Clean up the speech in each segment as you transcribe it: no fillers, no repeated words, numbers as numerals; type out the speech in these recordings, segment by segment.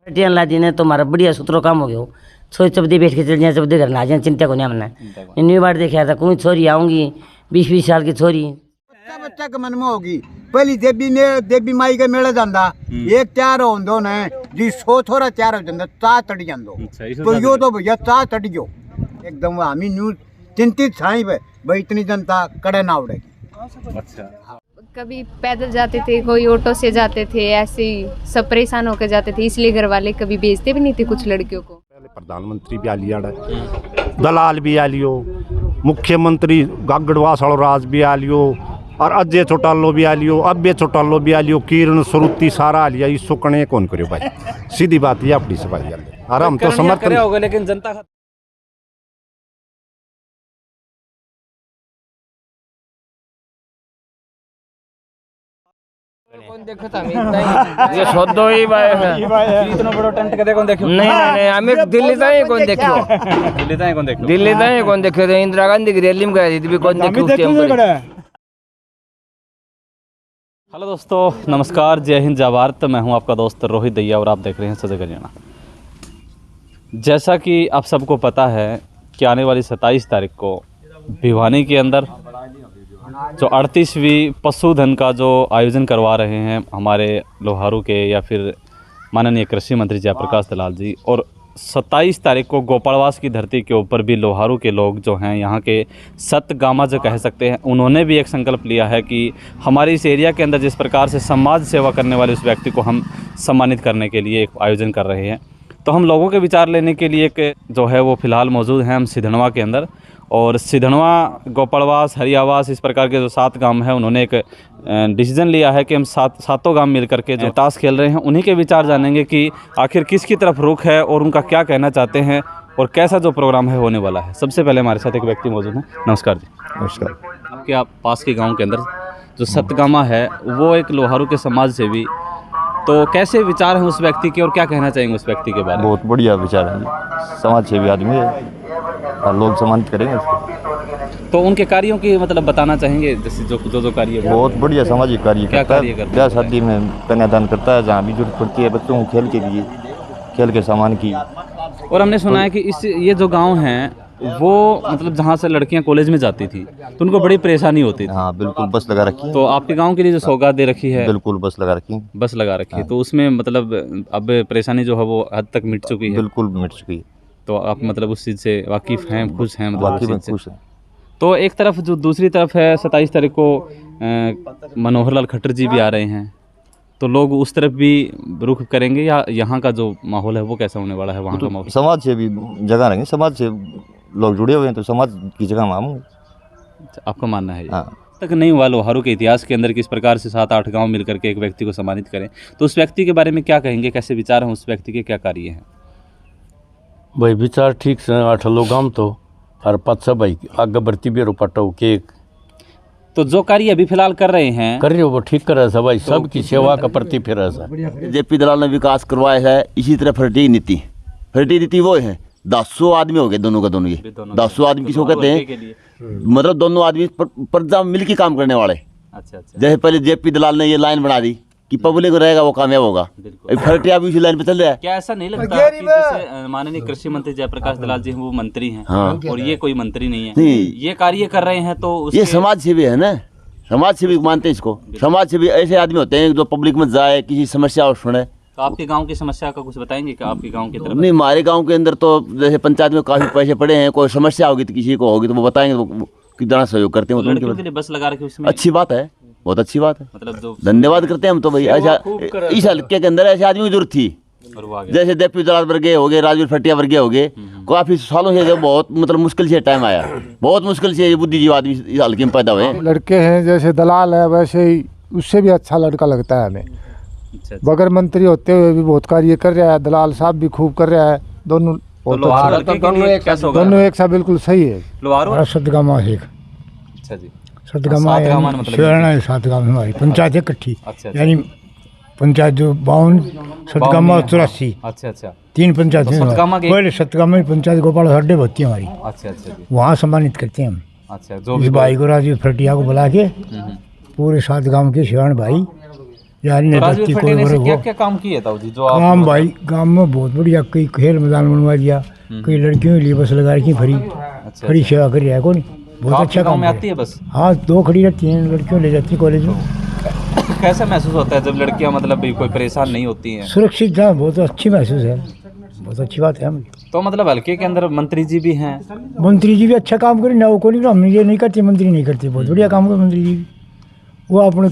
Tian ला दी ने तो हमारा बढ़िया सूत्रों काम हो गया। छोरी चबदी बैठ के चल जाए, चबदी घर ना जाए, चिंता को नहीं हमने इन्हीं बार देखा था। कोई छोरी आऊंगी 20-20 साल की छोरी बच्चा के मन में होगी। पहली देवी माई के मेले जांदा एक त्यार होंदो ने जी 100 थोड़ा त्यार हो जांदा चा चढ़ जांदो। तो यो तो भैया चा चढ़ गयो एकदम। हमी न्यूज चिंतित छाई भाई इतनी जनता कड़े ना उड़ेगी। अच्छा, कभी पैदल जाते थे, कोई ऑटो से जाते थे, ऐसे ही सब परेशान होकर जाते थे, इसलिए घर वाले कभी भेजते भी नहीं थे कुछ लड़कियों को। पहले प्रधानमंत्री भी आ लिया, दलाल भी आ लियो, मुख्यमंत्री गागड़वासाल राज भी आ लियो, और अजय चौटालो भी आ लियो, अब्बे चौटालो भी आ लियो, किरण स्वरूपी सारा आ लिया। इसको कने कौन करियो भाई? सीधी बात ये अपनी सफाई और हम तो समर्थन होगा, लेकिन जनता कौन देखो था ये सदो ही भाई है इतना बड़ा टेंट के देखो देखो नहीं हमें दिल्ली ताई कौन देखियो दिल्ली ताई कौन देखियो तो इंदिरा गांधी की रैली में गए थे भी कौन देखियो। हेलो दोस्तों, नमस्कार, जय हिंद, जय भारत। मैं हूं आपका दोस्त रोहित दैया और आप देख रहे हैं सजग हरियाणा। जैसा कि आप सबको पता है कि आने वाली 27 तारीख को भिवानी के अंदर जो 38वीं पशुधन का जो आयोजन करवा रहे हैं हमारे लोहारू के या फिर माननीय कृषि मंत्री जयप्रकाश दलाल जी, और 27 तारीख को गोपालवास की धरती के ऊपर भी लोहारू के लोग जो हैं यहाँ के सतगामा जो कह सकते हैं, उन्होंने भी एक संकल्प लिया है कि हमारे इस एरिया के अंदर जिस प्रकार से समाज सेवा करने वाले उस व्यक्ति को हम सम्मानित करने के लिए एक आयोजन कर रहे हैं। तो हम लोगों के विचार लेने के लिए एक जो है वो फ़िलहाल मौजूद हैं हम सिधनवा के अंदर, और सिधनवा, गोपालवास, हरियावास, इस प्रकार के जो 7 गांव हैं, उन्होंने एक डिसीजन लिया है कि हम सातों गांव मिल करके जो ताश खेल रहे हैं उन्हीं के विचार जानेंगे कि आखिर किसकी तरफ रुख है और उनका क्या कहना चाहते हैं और कैसा जो प्रोग्राम है होने वाला है। सबसे पहले हमारे साथ एक व्यक्ति मौजूद हैं। नमस्कार जी। नमस्कार। आपके आप पास के गाँव के अंदर जो सतगामा है वो एक लोहारू के समाज सेवी, तो कैसे विचार हैं उस व्यक्ति के और क्या कहना चाहेंगे उस व्यक्ति के बारे में? बहुत बढ़िया विचार है, समाज सेवी आदमी है और लोग सम्मानित करेंगे उसको। तो उनके कार्यों की मतलब बताना चाहेंगे, जैसे जो कार्य बहुत बढ़िया सामाजिक कार्य करता है। ब्याह शादी में कन्यादान करता है, जहाँ भी जरूरत पड़ती है बच्चों को खेल के लिए, खेल के सामान की। और हमने सुना है कि ये जो गाँव हैं वो मतलब जहाँ से लड़कियाँ कॉलेज में जाती थी तो उनको बड़ी परेशानी होती थी। हाँ बिल्कुल, बस लगा रखी है। तो आपके गांव के लिए जो सौगात दे रखी है? बिल्कुल बस लगा रखी है। बस लगा रखी है। तो उसमें मतलब अब परेशानी जो है वो हद तक मिट चुकी है? बिल्कुल मिट चुकी है। तो आप मतलब उस चीज़ से वाकिफ़ हैं, खुश हैं? वाकिफ़ हैं, खुश हैं। तो एक तरफ जो दूसरी तरफ है 27 तारीख को मनोहर लाल खट्टर जी भी आ रहे हैं, तो लोग उस तरफ भी रुख करेंगे या यहाँ का जो माहौल है वो कैसा होने वाला है वहाँ का माहौल? समाज से भी जगह रहेंगे, समाज से लोग जुड़े हुए हैं तो समाज की जगह हम। आपका मानना है? हाँ। तक नहीं हुआ लोहारू के इतिहास के अंदर किस प्रकार से 7-8 गांव मिल करके एक व्यक्ति को सम्मानित करें, तो उस व्यक्ति के बारे में क्या कहेंगे? कैसे विचार हैं उस व्यक्ति के, क्या कार्य हैं? भाई विचार ठीक से 8 लोग गांव तो हर 5 भाई आगे बढ़ती भी रोपाटो के। तो जो कार्य अभी फिलहाल कर रहे हैं कर रहे हो वो ठीक कर रहा है भाई, सबकी सेवा का प्रति फिर रहा। जेपी दलाल ने विकास करवाया है, इसी तरह फर्टी नीति वो है। 10 आदमी हो गए दोनों का दोनों, ये 10 आदमी किसको कहते हैं? मतलब दोनों आदमी प्रजा मिल के काम करने वाले। अच्छा। जैसे पहले जेपी दलाल ने ये लाइन बना दी कि पब्लिक को रहेगा वो कामयाब होगा, फर्टिया भी उसी लाइन पे चल रहा है। क्या ऐसा नहीं लगता कि जैसे माननीय कृषि मंत्री जयप्रकाश दलाल जी वो मंत्री हैं? हाँ। और ये कोई मंत्री नहीं है, नहीं। ये कार्य कर रहे हैं तो ये समाज सेवी है ना, समाज सेवी मानते हैं इसको। समाज सेवी ऐसे आदमी होते हैं जो पब्लिक में जाए, किसी समस्या और सुने। तो आपके गांव की समस्या का कुछ बताएंगे क्या? आपके गांव की तरफ? नहीं, हमारे गांव के अंदर तो जैसे पंचायत में काफी पैसे पड़े हैं, कोई समस्या होगी तो किसी को होगी तो वो बताएंगे, वो कितना सहयोग करते हैं। तो लड़कियों के लिए बस लगा रखी उसमें? अच्छी बात है, बहुत अच्छी बात है, मतलब जो धन्यवाद करते हैं हम तो भाई। ऐसा इस हल्के के अंदर ऐसे आदमी की जरूरत थी, जैसे देवी दलाल वर्गे हो गए, राजवीर फटिया वर्गे हो गए। काफी सालों से बहुत मतलब मुश्किल से टाइम आया, बहुत मुश्किल से ये बुद्धिजीवी आदमी इस हल्के में पैदा हुए। लड़के हैं जैसे दलाल है वैसे ही उससे भी अच्छा लड़का लगता है हमें। बगैर मंत्री होते हुए भी बहुत कार्य कर रहा है, दलाल साहब भी खूब कर रहा है। दोनों दोनों एक साथ बिल्कुल सही है। सतगामा है। अच्छा जी। सतगामा मतलब 7 गाँव हमारी पंचायत इकट्ठी, यानी पंचायत जो 52 सतगामा 84। अच्छा। 3 पंचायत पहले सतगामा पंचायत गोपाल हड्डे होती है हमारी। अच्छा। वहाँ सम्मानित करते हैं हम। अच्छा। इस भाई को राजवीर फटिया को बुला के पूरे 7 गाँव के शिवान भाई यार तो नहीं राजवीर धरती फटे कोई ने बरक क्या हो। क्या काम किए ताऊ जी जो आप काम भाई गांव में बहुत बढ़िया, कई खेल मैदान बनवा दिया, कई लड़कियों के लिए बस लगा रखी फ्री, फ्री सेवा कर रहा है कौन, बहुत अच्छा गाँव काम में है। आती है बस? हाँ 2 खड़ी रहती हैं, लड़कियों ले जाती है कॉलेज में। कैसा महसूस होता है जब लड़कियां मतलब भी कोई परेशान नहीं होती हैं? सुरक्षित जहाँ बहुत अच्छी महसूस है, बहुत अच्छी बात है। हम तो मतलब हल्के के अंदर मंत्री जी भी हैं? मंत्री जी भी अच्छा काम करें ना, वो को नहीं, हम ये नहीं करते, मंत्री नहीं करते, बहुत बढ़िया काम करे मंत्री जी भी। वो अपने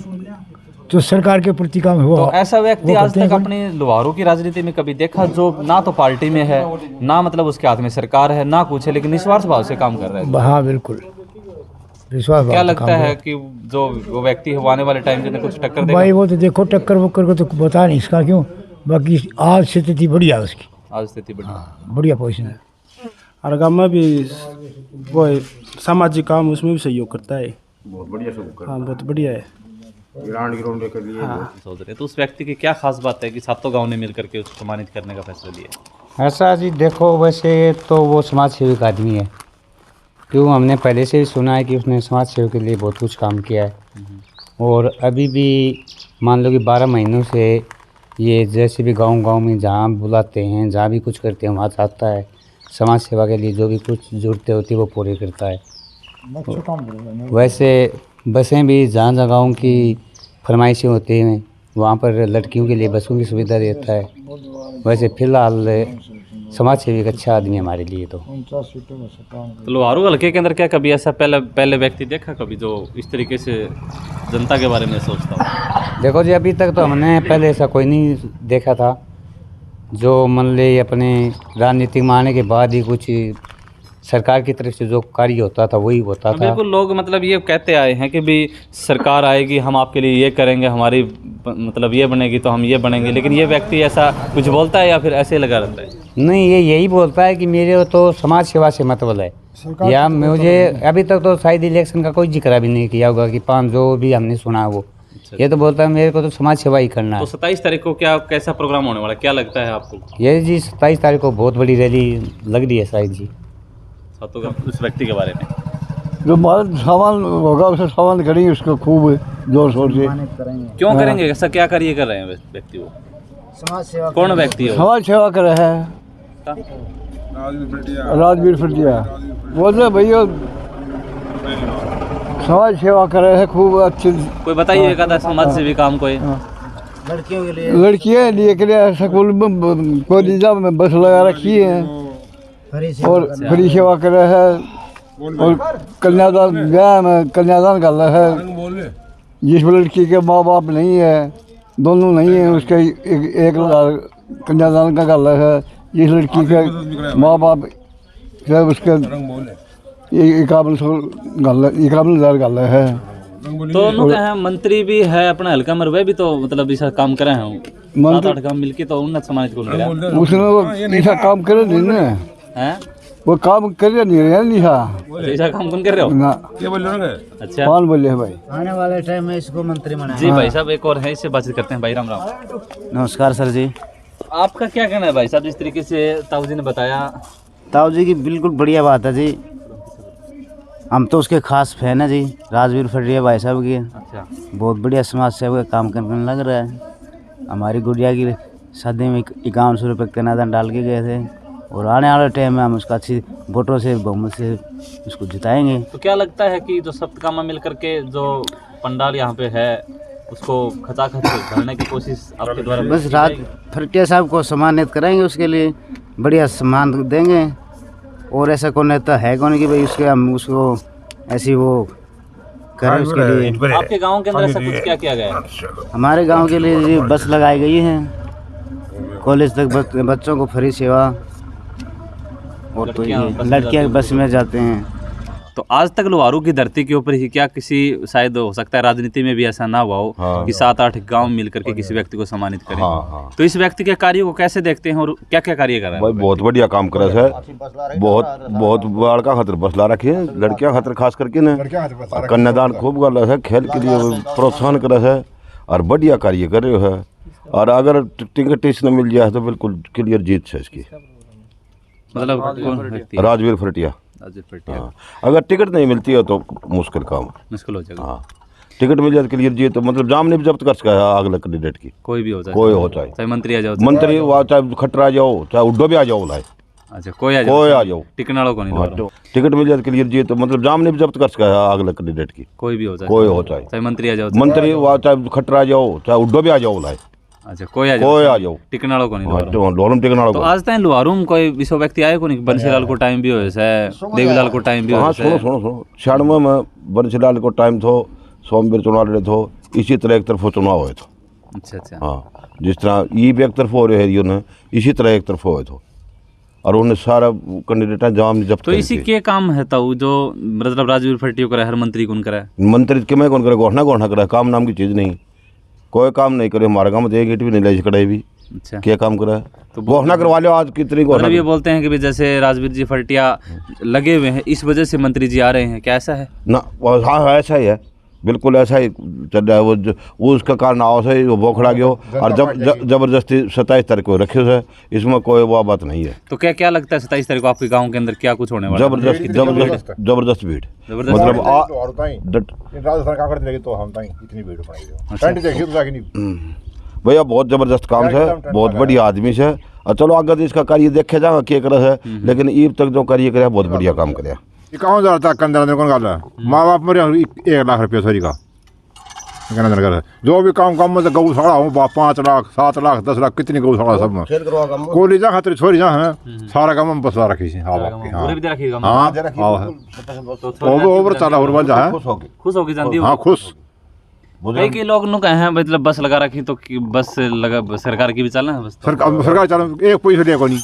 जो सरकार के प्रति काम हुआ। तो ऐसा व्यक्ति आज तक अपने लोहारू की राजनीति में कभी देखा जो ना तो पार्टी में है, ना मतलब उसके हाथ में सरकार है, ना कुछ है, लेकिन निस्वार्थ भाव से काम कर रहा है? हाँ बिल्कुल, विश्वास क्या लगता है कि जो वो व्यक्ति है वो आने वाले टाइम में कुछ टक्कर देगा? भाई वो तो देखो टक्कर वक्कर को तो बता नहीं इसका क्यों, बाकी आज स्थिति बढ़िया है उसकी, आज स्थिति बढ़िया, बढ़िया पोजिशन है। और गाँव में भी वो है, सामाजिक काम उसमें भी सहयोग करता है, बहुत बढ़िया सब हाँ बहुत बढ़िया है। ग्राउंड के लिए सोच रहे तो उस व्यक्ति की क्या खास बात है कि सातों गांव ने मिल करके उसको सम्मानित करने का फैसला लिया? ऐसा जी देखो, वैसे तो वो समाज सेवक आदमी है, क्यों हमने पहले से ही सुना है कि उसने समाज सेवा के लिए बहुत कुछ काम किया है। और अभी भी मान लो कि 12 महीनों से ये जैसे भी गांव में जहाँ बुलाते हैं, जहाँ भी कुछ करते हैं, वहाँ जाता है, समाज सेवा के लिए जो भी कुछ ज़रूरतें होती है वो पूरी करता है। वैसे बसें भी जहाँ जगहों की फरमाइशें होती हैं वहाँ पर लड़कियों के लिए बसों की सुविधा देता है। वैसे फ़िलहाल समाज सेवी एक अच्छा आदमी हमारे लिए। तो लोहारू हल्के के अंदर क्या कभी ऐसा पहले व्यक्ति देखा कभी जो इस तरीके से जनता के बारे में सोचता हो? देखो जी, अभी तक तो हमने पहले ऐसा कोई नहीं देखा था जो मान ले अपने राजनीतिक में आने के बाद ही कुछ सरकार की तरफ से जो कार्य होता था वही होता था। बिल्कुल, लोग मतलब ये कहते आए हैं कि भी सरकार आएगी, हम आपके लिए ये करेंगे, हमारी मतलब ये बनेगी तो हम ये बनेंगे, लेकिन ये व्यक्ति ऐसा कुछ बोलता है या फिर ऐसे लगा रहता है? नहीं, ये यही बोलता है कि मेरे तो समाज सेवा से मतलब है, या मुझे अभी तक तो शायद इलेक्शन का कोई जिक्र भी नहीं किया होगा कि 5 जो भी हमने सुना वो। ये तो बोलता है मेरे को तो समाज सेवा ही करना है। तो 27 तारीख को क्या कैसा प्रोग्राम होने वाला, क्या लगता है आपको? ये जी 27 तारीख को बहुत बड़ी रैली लग रही है शायद जी। उस व्यक्ति के बारे में जो भारत सामान होगा उसे सामान करेंगे, उसको खूब जोर शोर से। क्यों करेंगे? ऐसा क्या कार्य कर रहे हैं व्यक्ति? वो समाज सेवा, कौन व्यक्ति है? समाज सेवा कर रहा है राजवीर फटिया, बोलते भैया समाज सेवा कर रहे हैं खूब अच्छे। कोई बताइए एक आधा समाज सेवी काम कोई? लड़कियाँ लिए के लिए स्कूल में कॉलेज में बस लगा रखी है और फ्री सेवा कर रहा है। और कन्यादान, ब्याह में कन्यादान कर रहा है, जिस लड़की के माँ बाप नहीं है, दोनों नहीं है, उसके 1,000 कन्यादान का कर रहा है। जिस लड़की के माँ बाप है उसके 51,000 कर रहा है। तो उन्होंने कहा मंत्री भी है अपना हल्का में, वे भी तो मतलब ऐसा काम करे हैं, 7-8 काम मिलके तो उन्नत समाज को मिला। उसने वो ऐसा काम करे नहीं ना, हैं? वो काम कर नहीं रहे लिखा ऐसा काम कौन कर रहे हो ना। क्या बोल रहे हो? अच्छा, कौन बोले है भाई? आने वाले टाइम में इसको मंत्री बनाएंगे। जी भाई साहब एक और है, इससे बातचीत करते हैं। भाई राम राम। नमस्कार सर जी। आपका क्या कहना है भाई साहब, जिस तरीके से ताऊ जी ने बताया? ताऊ जी की बिल्कुल बढ़िया बात है जी, हम तो उसके खास फैन है जी, राजवीर फटिया भाई साहब की। अच्छा, बहुत बढ़िया समाज सेवा का काम करने लग रहा है। हमारी गुड़िया की शादी में 5100 रुपये कन्यादान डाल के गए थे और आने वाले टाइम में हम उसका अच्छी वोटों से बहुमत से उसको जिताएंगे। तो क्या लगता है कि जो सप्तकामा मिल करके जो पंडाल यहाँ पे है उसको खचाखच भरने की कोशिश आपके द्वारा? बस राज फटिया साहब को सम्मानित कराएंगे, उसके लिए बढ़िया सम्मान देंगे। और ऐसा कौन नेता है कौन कि भाई उसके हम उसको ऐसी वो करें उसके लिए। आपके गांव के अंदर ऐसा कुछ क्या किया गया है? हमारे गांव के लिए जी बस लगाई गई है, कॉलेज तक बच्चों को फ्री सेवा, और तो लड़कियाँ बस में जाते हैं। तो आज तक लोहारू की धरती के ऊपर ही क्या किसी, शायद हो सकता है राजनीति में भी ऐसा ना हुआ हो कि 7-8 गांव मिल करके किसी व्यक्ति को सम्मानित करें। तो इस व्यक्ति के कार्य को कैसे देखते हैं और क्या क्या कार्य कर रहा है? भाई बहुत बढ़िया काम कर रहा है, बहुत बड़का खातिर बस ला रखी है, लड़कियां खातिर खास करके ना, कन्यादान खूब कर रहा है, खेल के लिए प्रोत्साहन कर रहा है और बढ़िया कार्य कर रहे है। और अगर टिकट इसने मिल जाए तो बिल्कुल क्लियर जीत है इसकी। मतलब कौन व्यक्ति? राजवीर फटिया। राजवीर फटिया। अगर टिकट नहीं मिलती है तो मुश्किल काम, मुश्किल हो जाएगा। हाँ, टिकट मिल जाए क्लियर जी, तो मतलब जाम नहीं जब्त कर सका है अगले कैंडिडेट की, कोई भी हो जाए, कोई हो चाहे, चाहे मंत्री आ जाओ, मंत्री चाहे खट्टर आ जाओ, चाहे उड्डो भी आ जाओ, लाए अच्छा कोई आ जाओ, टिकनाड़ों को नहीं, तो टिकट मिल जाए क्लियर जी, तो मतलब जाम नहीं जब्त कर सका है अगले कैंडिडेट की, कोई भी हो जाए, कोई हो चाहे, चाहे मंत्री आ जाओ, मंत्री चाहे खट्टर आ जाओ, चाहे उड्डो भी आ जाओ, लाए अच्छा कोई आ जाओ, टिकनाड़ों को नहीं, लोरम टिकनाड़ो तो आज तक लुहारू में कोई विश्व व्यक्ति आए को नहीं, बंसीलाल को टाइम भी हो देवीलाल को टाइम भी हो। हाँ सुनो 96 में बंसीलाल को टाइम थो, सोमवीर चुनाव लड़े थो, इसी तरह एक तरफ चुनाव हुए थो। अच्छा हाँ, जिस तरह ये भी एक तरफ हो रहे हैं, इसी तरह एक तरफ हुए थो, और उन्हें सारा कैंडिडेट जाम जब्त। तो इसी के काम है तो जो मतलब राजवीर फटियो करे, हर मंत्री कौन करे, मंत्री के मैं कौन करे, घोषणा करे, काम नाम की चीज़ नहीं, कोई काम नहीं करे, हमारे गाँव में एक ईंट भी नहीं ले कड़े भी। अच्छा क्या काम करा, तो घोषणा करवा लो, आज कितनी घोषणा। ये बोलते हैं कि भी जैसे राजवीर जी फटिया लगे हुए हैं, इस वजह से मंत्री जी आ रहे हैं, क्या ऐसा है? ना हाँ ऐसा ही है, बिल्कुल ऐसा ही चल रहा है। वो उसका कारण आओ से वो बोखड़ा गयो, और जबरदस्ती 27 तारीख को रखे है, इसमें कोई वो बात नहीं है। तो क्या लगता है 27 तारीख को आपके गांव के अंदर क्या कुछ होने वाला है? जबरदस्त भीड़, मतलब भैया बहुत जबरदस्त काम है, बहुत बढ़िया आदमी से, और चलो आगे तो इसका कार्य देखे जाएगा क्या करे है, लेकिन ईब तक जो कार्य करे बहुत बढ़िया काम करे। 51,000 तक के अंदर कौन गाल है, माँ बाप मरे 1 लाख रुपया सॉरी का जो भी काम में गौशाला हूँ 5 लाख 7 लाख 10 लाख कितनी गौशाला सब में कोली जा खातिर छोरी जा है, सारा काम में बसवा रखी हाँ खुश होगी जानती हो। हाँ खुश कई लोग नु कहे हैं मतलब बस लगा रखी, तो बस लगा सरकार की भी चलना है, बस सरकार चल एक पैसा लिया को नहीं,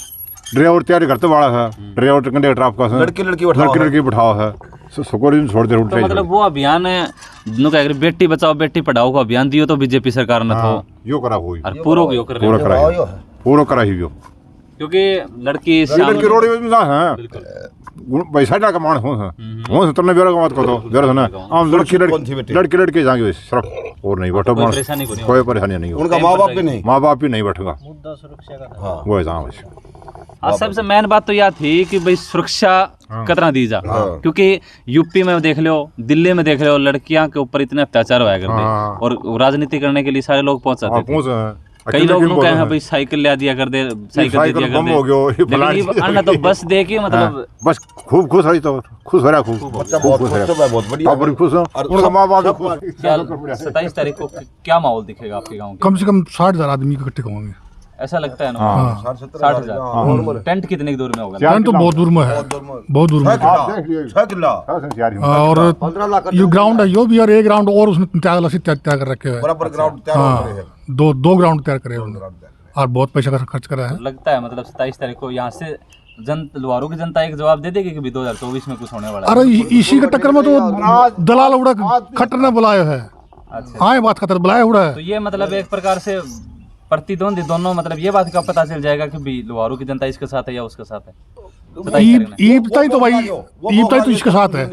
ड्राइवर तैयारी करते वाला है, ड्राइवर कंडक्टर आपका लड़की बिठाओ है, सुकोरी छोड़ दे रूट। तो मतलब वो अभियान नु कह बेटी बचाओ बेटी पढ़ाओ का अभियान दियो तो बीजेपी सरकार ने तो यो करा हुई और पूरा करा ही यो, क्योंकि लड़की रोड में है पैसा का मान हो तुमने बेरो का मत करो बेरो ना हम लड़की जाएंगे सिर्फ और नहीं बैठो, कोई परेशानी नहीं, उनका माँ बाप भी नहीं बैठेगा, वो है सबसे मेन बात तो यह थी कि भाई सुरक्षा कितना दी जा, क्योंकि यूपी में देख लो, दिल्ली में देख लो, लड़कियां के ऊपर इतने अत्याचार हुआ करते, और राजनीति करने के लिए सारे लोग पहुंच जाते थे। कई लोग कहे हैं भाई साइकिल ले दिया कर दे, साइकिल दे दिया कर दे, लेकिन अन्ना तो बस दे के मतलब बस खूब खुश रही, तो खुश हो रहा, खूब बहुत बढ़िया, खुश हो उनका माँ बाप। 27 तारीख को क्या माहौल दिखेगा आपके गाँव? कम से कम 60,000 आदमी इकट्ठे होंगे, ऐसा लगता है ना? 60,000। टेंट कितने दूर में होगा? टेंट तो बहुत दूर में है, बहुत दूर में, और ये ग्राउंड है, यो भी और एक ग्राउंड और उसने तैयार कर रखे हैं, दो ग्राउंड तैयार करे और बहुत पैसा खर्च करा है। लगता है मतलब 27 तारीख को यहाँ से लुहारू की जनता एक जवाब दे देगी कि 2024 में कुछ होने वाला है। अरे इसी के टक्कर में तो दलाल उड़ा खट्टर ने बुलाया है, हाँ बात खतर बुलाया उड़ा है। तो ये मतलब एक प्रकार से प्रतिद्वंदी दोनों, मतलब ये बात का पता चल जाएगा कि भी लुहारू की जनता इसके साथ है या उसके साथ है। ईबताई तो भाई ईबताई तो इसके साथ है,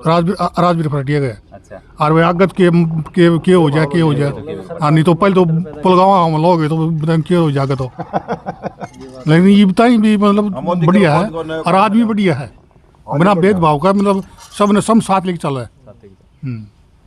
राजवीर फटिया गए। अच्छा, और वे आगत के हो जाए नहीं तो पहले तो पुलगावा हम लोग तो क्या हो जाएगा, तो लेकिन ईबताई भी मतलब बढ़िया है और आदमी बढ़िया है, बिना भेदभाव का, मतलब सब साथ लेके चल रहा है।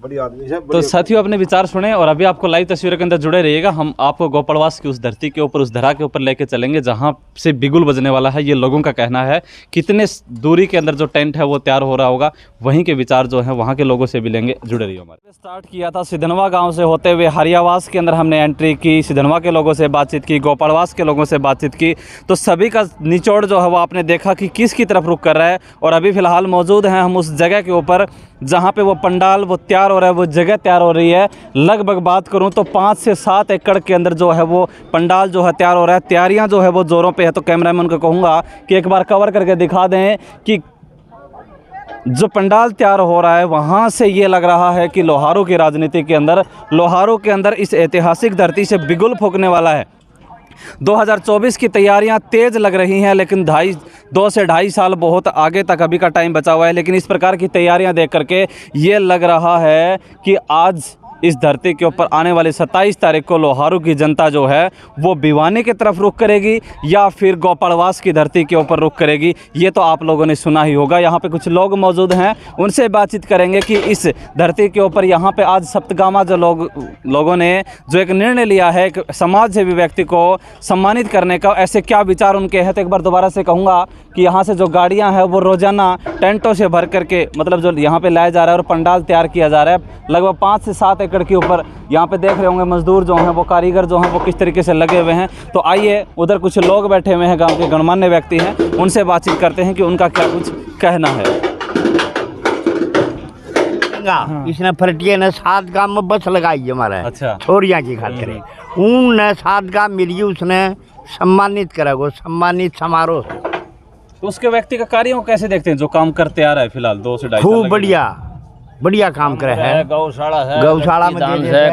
तो साथियों अपने विचार सुने, और अभी आपको लाइव तस्वीरों के अंदर जुड़े रहिएगा। हम आपको गोपालवास की उस धरती के ऊपर, उस धरा के ऊपर लेके चलेंगे जहां से बिगुल बजने वाला है। ये लोगों का कहना है, कितने दूरी के अंदर जो टेंट है वो तैयार हो रहा होगा, वहीं के विचार जो है वहां के लोगों से भी लेंगे। जुड़े रहिए हमारे। स्टार्ट किया था सिधनवा गाँव से होते हुए हरियावास के अंदर हमने एंट्री की, सिधनवा के लोगों से बातचीत की, गोपालवास के लोगों से बातचीत की, तो सभी का निचोड़ जो है वो आपने देखा कि किसकी तरफ रुख कर रहा है। और अभी फिलहाल मौजूद हैं हम उस जगह के ऊपर जहाँ पे वो पंडाल वो तैयार हो रहा है, वो जगह तैयार हो रही है। लगभग बात करूँ तो 5 से 7 एकड़ के अंदर जो है वो पंडाल जो है तैयार हो रहा है। तैयारियाँ जो है वो ज़ोरों पे है। तो कैमरामैन को कहूँगा कि एक बार कवर करके दिखा दें कि जो पंडाल तैयार हो रहा है वहाँ से ये लग रहा है कि लोहारू की राजनीति के अंदर, लोहारू के अंदर इस ऐतिहासिक धरती से बिगुल फूंकने वाला है। 2024 की तैयारियां तेज़ लग रही हैं, लेकिन 2 से 2.5 साल बहुत आगे तक अभी का टाइम बचा हुआ है। लेकिन इस प्रकार की तैयारियां देख करके ये लग रहा है कि आज इस धरती के ऊपर आने वाली 27 तारीख को लोहारू की जनता जो है वो भिवानी की तरफ रुख करेगी या फिर गौपड़वास की धरती के ऊपर रुख करेगी, ये तो आप लोगों ने सुना ही होगा। यहाँ पे कुछ लोग मौजूद हैं, उनसे बातचीत करेंगे कि इस धरती के ऊपर यहाँ पे आज सप्तगामा जो लोगों ने जो एक निर्णय लिया है एक समाज सेवी व्यक्ति को सम्मानित करने का, ऐसे क्या विचार उनके हैं। तो एक बार दोबारा से कहूँगा कि यहाँ से जो गाड़ियाँ हैं वो रोज़ाना टेंटों से भर करके मतलब जो यहाँ पे लाया जा रहा है और पंडाल तैयार किया जा रहा है। लगभग 5 से 7 एकड़ के ऊपर यहाँ पे देख रहे होंगे मजदूर जो हैं वो, कारीगर जो हैं वो किस तरीके से लगे हुए हैं। तो आइए उधर कुछ लोग बैठे हुए हैं, गाँव के गणमान्य व्यक्ति हैं, उनसे बातचीत करते हैं कि उनका क्या कुछ कहना है। इसने फरटिया ने 7 गांव में बस लगाई हमारा। अच्छा। छोरिया की खातिर उन 7 गांव मिली, उसने सम्मानित करा गो, सम्मानित समारोह। तो उसके व्यक्ति का कार्यों को कैसे देखते हैं जो काम करते आ रहा है फिलहाल 2 से 2.5 खूब बढ़िया काम करे है। गौशाला में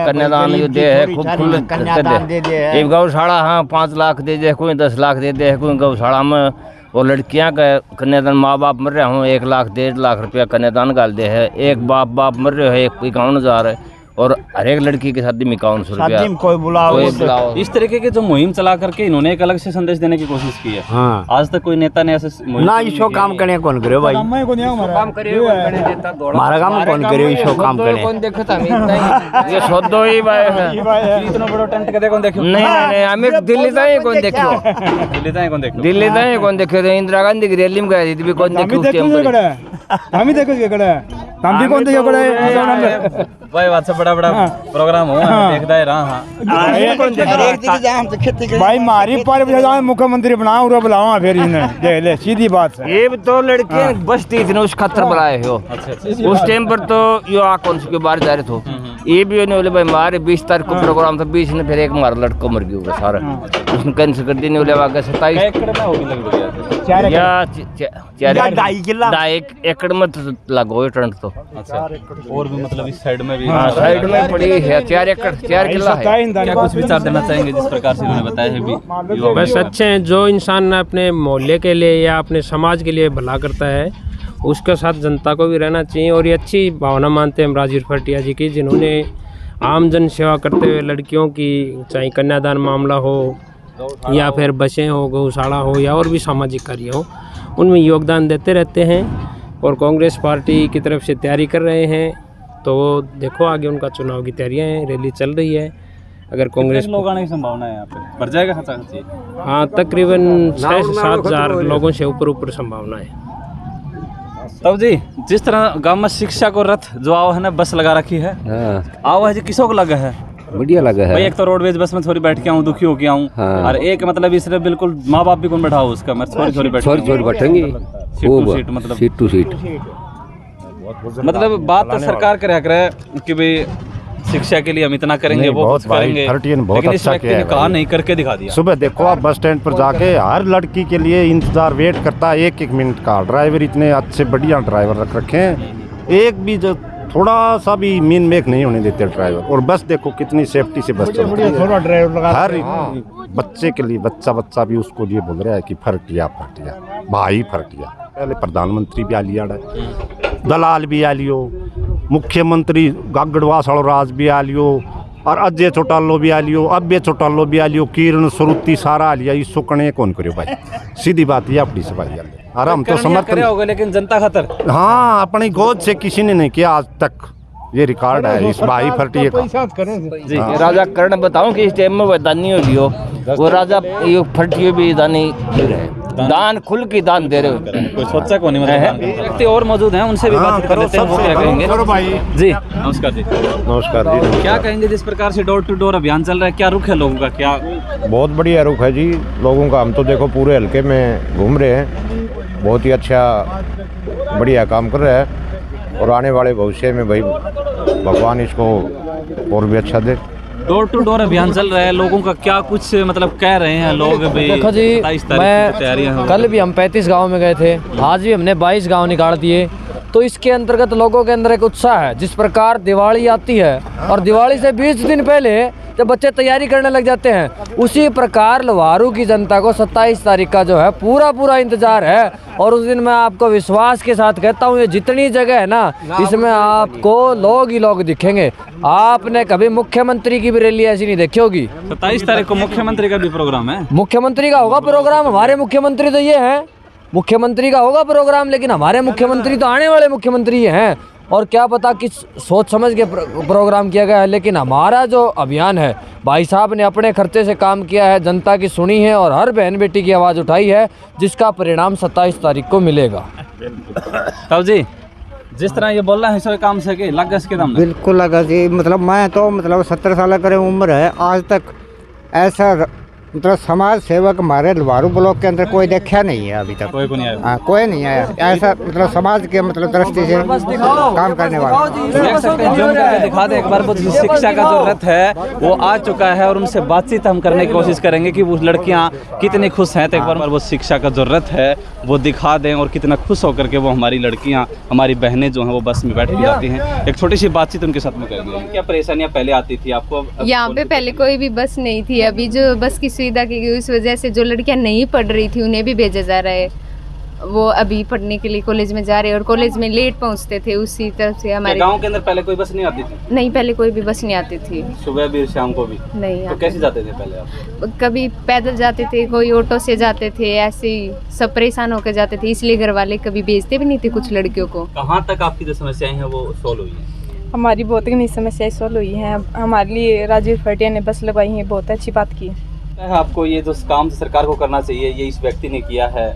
कन्यादान दे है, खूब कन्यादान दे दे। गौशाला हाँ 5 लाख दे दे, कोई 10 लाख दे दे, कोई गौशाला में और लड़कियां का कन्यादान, माँ बाप मर रहे हों 1 लाख 1.5 लाख रुपया कन्यादान गाल दे है। एक बाप मर रहे हो 51,000 है और हर एक लड़की की शादी में 5100 रुपया। कोई बुलाओ। इस तरीके की जो मुहिम चला करके इन्होंने एक अलग से संदेश देने की कोशिश की है। हाँ। आज तक कोई नेता ने ऐसे ना इसो काम करे कौन करे भाई, काम करे हमारा काम कौन करे इसो काम करे। कौन देखो था ये सौदो ही भाई है, इतना बड़ा टेंट के देखो देखो। नहीं हमें दिल्ली ताई कौन देखो, दिल्ली ताई कौन देखो। इंदिरा गांधी की रैली में गए थे भी कौन देखो उस टाइम पर। हम ही देखो ये कड़ा हम भी कौन देखो कड़ा भाई बात से बड़ा प्रोग्राम हो देखदा है रहा। भाई मारी पर मुख्यमंत्री बनाओ और बुलाओ फिर इन्हें देख ले, सीधी बात है। ये तो लड़के बस्ती थी ना उस खतर बुलाए हो। उस टाइम पर तो यो कौन के बाहर जा रहे थे, ये भी नहीं बोले भाई मारे 20 तारीख को प्रोग्राम था, 20 ने फिर एक मार लड़का मर गया सारा, उसने कैंसिल कर दिया। नहीं बोले आगे 27 एकड़ में लगो ट्रेंड तो। अच्छा। और भी मतलब इस साइड में भी साइड में पड़ी है 4 एकड़ 4 किला है। क्या कुछ विचार देना चाहेंगे जिस प्रकार से उन्होंने बताया है भी? बस अच्छे हैं, जो इंसान अपने मोहल्ले के लिए या अपने समाज के लिए भला करता है उसके साथ जनता को भी रहना चाहिए। और ये अच्छी भावना मानते हैं हम राजवीर फरटिया जी की, जिन्होंने आम जन सेवा करते हुए लड़कियों की चाहे कन्यादान मामला हो या फिर बसें हो, गौशाला हो या और भी सामाजिक कार्य हो, उनमें योगदान देते रहते हैं। और कांग्रेस पार्टी की तरफ से तैयारी कर रहे हैं, तो देखो आगे उनका चुनाव की तैयारियां हैं, रैली चल रही है। अगर कांग्रेस लोग आने की संभावना है यहाँ पे, बढ़ जाएगा खर्चा? हाँ तकरीबन 6 से 7 हज़ार लोगों से ऊपर संभावना है। तब जी जिस तरह गांव में शिक्षा को रथ जो आओ है ना बस लगा रखी है, आओ है जी किसों को लगा है? बढ़िया लगा है भाई। एक तो रोडवेज बस में थोड़ी बैठ के आऊँ, दुखी हो के आऊँ। हाँ। और एक मतलब इसलिए बिल्कुल माँ बाप भी कौन बैठाओ उसका, मैं छोरी बैठेंगे सीट मतलब सीट टू सीट। मतलब बात तो सरकार करे कि भाई शिक्षा के लिए हम इतना करेंगे वो कुछ करेंगे, लेकिन इस व्यक्ति ने कहा नहीं करके दिखा दिया। सुबह देखो आप बस स्टैंड पर जाके हर लड़की के लिए इंतजार वेट करता है 1-1 मिनट का। ड्राइवर इतने अच्छे बढ़िया ड्राइवर रख रखे हैं, एक भी जो थोड़ा सा भी मीन मेक नहीं होने देते ड्राइवर। और बस देखो कितनी सेफ्टी से बस चलती है। हर बच्चे के लिए बच्चा भी उसको ये बोल रहा है कि फरटिया भाई फरटिया। पहले प्रधानमंत्री भी आ लिया, दलाल भी आ लियो, मुख्यमंत्री गागड़वास राज भी आ लियो, और अजय चौटालो भी आ लियो, अब्बे चौटालो भी आ लियो, किरण स्वरूती सारा आ लिया। इस सुकने कौन करो भाई, सीधी बात ये अपनी सफाई आराम तो समर्थन होगा, लेकिन जनता खातर हाँ अपनी गोद से किसी ने नहीं किया आज तक। ये रिकॉर्ड है इस भाई फरटिए का। जी राजा कर्ण बताऊं कि इस टाइम में वैदानी हो लियो, वो राजा ये फरटिए भी दानी है, दान खुल की दान दे रहे हो। कोई सोचा कौन मतलब व्यक्ति और मौजूद हैं, उनसे भी बात कर लेते हैं, वो क्या कहेंगे। जी नमस्कार जी। नमस्कार जी। क्या कहेंगे जिस प्रकार से डोर टू डोर अभियान चल रहा है, क्या रुख है लोगों का? क्या बहुत बढ़िया रुख है जी लोगों का। हम तो देखो पूरे हल्के में घूम रहे हैं, बहुत ही अच्छा बढ़िया काम कर रहा है। और आने वाले भविष्य में भाई भगवान इसको और भी अच्छा दे। डोर टू डोर अभियान चल रहा है, लोगों का क्या कुछ मतलब कह रहे हैं लोग? देखो जी, मैं कल भी हम 35 गांव में गए थे, आज भी हमने 22 गांव निकाल दिए। तो इसके अंतर्गत लोगों के अंदर एक उत्साह है। जिस प्रकार दिवाली आती है और दिवाली से 20 दिन पहले जब बच्चे तैयारी करने लग जाते हैं। उसी प्रकार लोहारू की जनता को 27 तारीख का जो है पूरा इंतजार है। और उस दिन मैं आपको विश्वास के साथ कहता हूँ, ये जितनी जगह है ना, इसमें आपको लोग ही लोग दिखेंगे। आपने कभी मुख्यमंत्री की भी रैली ऐसी नहीं देखी होगी। 27 तारीख को मुख्यमंत्री का भी प्रोग्राम है। मुख्यमंत्री का होगा प्रोग्राम, हमारे मुख्यमंत्री तो ये हैं, मुख्यमंत्री का होगा प्रोग्राम, लेकिन हमारे मुख्यमंत्री तो आने वाले मुख्यमंत्री हैं। और क्या पता किस सोच समझ के प्रोग्राम किया गया है, लेकिन हमारा जो अभियान है, भाई साहब ने अपने खर्चे से काम किया है, जनता की सुनी है और हर बहन बेटी की आवाज़ उठाई है, जिसका परिणाम 27 तारीख को मिलेगा। तब जी जिस तरह ये बोल रहा है, काम से के लग इसके दाम बिल्कुल लगा जी। मतलब मैं तो 70 साल की उम्र है, आज तक ऐसा समाज सेवक हमारे लोहारू ब्लॉक के अंदर कोई देखा नहीं है अभी तक। कोई नहीं आया। हाँ, कोई नहीं आया ऐसा समाज के दृष्टि से काम करने वाला। देख सकते हैं, दिखा दे एक बार। वो शिक्षा का जो रथ है वो आ चुका है और उनसे बातचीत हम करने की कोशिश करेंगे कि वो लड़कियां कितनी खुश हैं। तो एक बार वो शिक्षा का जो रथ है वो दिखा दें और कितना खुश होकर के वो हमारी लड़कियां, हमारी बहनें जो हैं वो बस में बैठ के जाती हैं। एक छोटी सी बातचीत उनके साथ में करेंगे। क्या परेशानियां पहले आती थी आपको? यहाँ पे पहले कोई भी बस नहीं थी। अभी जो बस की सुविधा की गई, उस वजह से जो लड़कियां नहीं पढ़ रही थी उन्हें भी भेजा जा रहा है। वो अभी पढ़ने के लिए कॉलेज में जा रहे हैं और कॉलेज में लेट पहुंचते थे। उसी तरफ से हमारे गांव के अंदर पहले कोई बस नहीं आती थी? नहीं, पहले कोई भी बस नहीं आती थी। सुबह भी शाम को भी नहीं। तो कैसे जाते थे पहले आप? कभी पैदल जाते थे, कोई ऑटो से जाते थे, ऐसे ही सब परेशान होकर जाते थे। इसलिए घर वाले कभी भेजते भी नहीं थे कुछ लड़कियों को। कहाँ तक आपकी जो समस्याएं हैं वो सोल्व हुई है? हमारी बहुत घनी समस्याएं सोल्व हुई हैं। हमारे लिए राजीव फटिया ने बस लगवाई है, बहुत अच्छी बात की है। आपको ये जो काम सरकार को करना चाहिए, ये इस व्यक्ति ने किया है,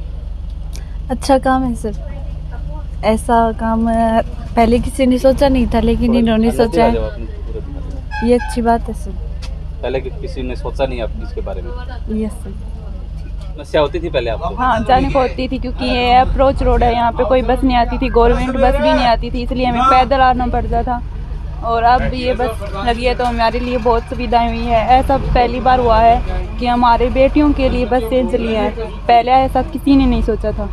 अच्छा काम है सर। ऐसा काम पहले किसी ने सोचा नहीं था, लेकिन इन्होंने सोचा है, ये अच्छी बात है सर। पहले किसी ने सोचा नहीं आप इसके बारे में? Yes sir. समस्या होती थी पहले आपको? हाँ, जाने को होती थी, क्योंकि ये अप्रोच रोड है, यहाँ पे कोई बस नहीं आती थी, गवर्नमेंट बस भी नहीं आती थी, इसलिए हमें पैदल आना पड़ता था। और अब ये बस लगी है तो हमारे लिए बहुत सुविधाएं हुई है। ऐसा पहली बार हुआ है कि हमारे बेटियों के लिए बसें चली हैं, पहले ऐसा किसी ने नहीं सोचा था।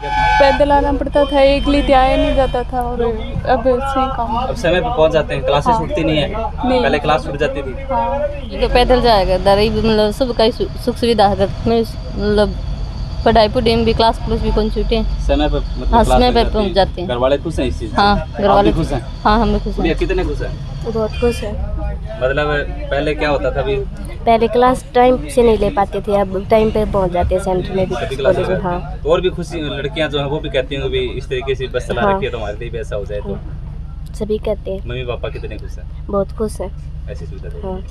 पैदल आना पड़ता था, एक लिए आया नहीं जाता था। और अब सही काम, अब समय पे पहुंच जाते हैं, क्लासेस छूटती नहीं है। नहीं। पहले क्लास छूट जाती थी। हाँ। तो पैदल जाएगा दरी मतलब सब का सुख सुविधा है, मतलब पढ़ाई पढ़ी में भी क्लास भी कौन छूटे समय पे मतलब हाँ, समय पे पहुंच जाते हैं। घर वाले खुश हैं इस चीज से? हाँ, घर वाले खुश हैं। हाँ, हम भी खुश हैं। कितने खुश हैं? बहुत खुश है। मतलब पहले क्या होता था? अभी पहले क्लास टाइम से नहीं ले पाते थे, अब टाइम पे पहुंच जाते हैं सेंटर में भी, कॉलेज में। हाँ, तो और भी खुशी लड़कियां जो है वो भी कहती हैं कि इस तरीके से बस चला रखी है तो हमारे लिए भी ऐसा हो जाए। तो सभी कहते हैं। मम्मी पापा कितने खुश हैं? बहुत खुश हैं। ऐसी सुविधा। हाँ।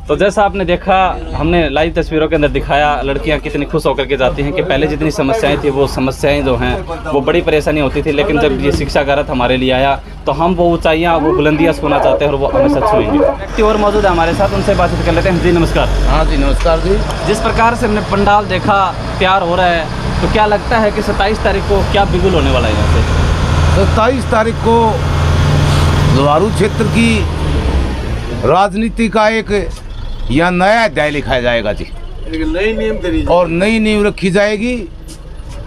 तो जैसा आपने देखा, हमने लाइव तस्वीरों के अंदर दिखाया लड़कियां कितनी खुश होकर के जाती हैं कि पहले जितनी समस्याएं थी वो समस्याएं जो हैं वो बड़ी परेशानी होती थी, लेकिन जब ये शिक्षा का रथ हमारे लिए आया तो हम वो ऊंचाइयां, वो बुलंदियां छूना चाहते हैं और वो हमेशा छुएंगे। व्यक्ति और मौजूद है हमारे साथ, उनसे बातचीत कर लेते हैं। जी नमस्कार। हाँ जी नमस्कार जी। जिस प्रकार से हमने पंडाल देखा, तैयार हो रहा है, तो क्या लगता है कि 27 तारीख को क्या बिगुल होने वाला है यहाँ से? 27 तारीख को लोहारू क्षेत्र की राजनीति का एक यहाँ नया अध्याय लिखाया जाएगा जी। नई नींव और नई नींव रखी जाएगी।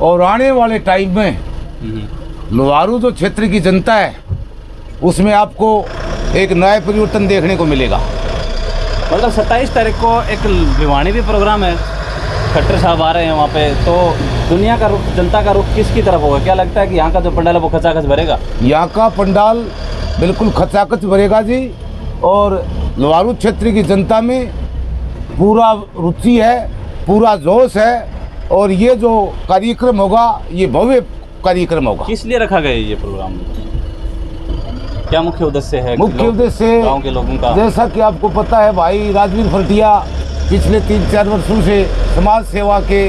और आने वाले टाइम में लोहारू जो क्षेत्र की जनता है उसमें आपको एक नया परिवर्तन देखने को मिलेगा। मतलब 27 तारीख को एक भिवानी भी प्रोग्राम है, खट्टर साहब आ रहे हैं वहाँ पे, तो दुनिया का रुख, जनता का रुख किसकी तरफ होगा? क्या लगता है कि यहाँ का जो पंडाल है वो खचाखच भरेगा? यहाँ का पंडाल बिल्कुल खचाखच भरेगा जी। और लोहारू क्षेत्र की जनता में पूरा रुचि है, पूरा जोश है। और ये जो कार्यक्रम होगा ये भव्य कार्यक्रम होगा। किस लिए रखा गया ये प्रोग्राम? क्या मुख्य उद्देश्य है? मुख्य उद्देश्य गांव के लोगों का, जैसा कि आपको पता है भाई, राजवीर फटिया पिछले 3-4 वर्षों से समाज सेवा के